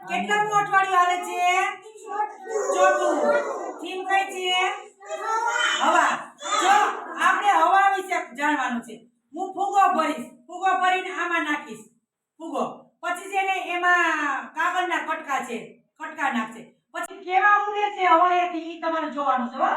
કેટલામું અઠવાડિયું હાલે છે? ચોથું. થીમ કઈ છે? હવા. જો આપણે હવા વિશે જાણવાનું છે. હું ફૂગો ભરીશ. ફૂગો ભરીને આમાં નાખીશ. ફૂગો. પછી છે ને એમાં કાગળના કટકા છે. કટકા નાખશે. પછી કેવા ઉડે છે હવાએથી ઈ તમારે જોવાનું છે હો.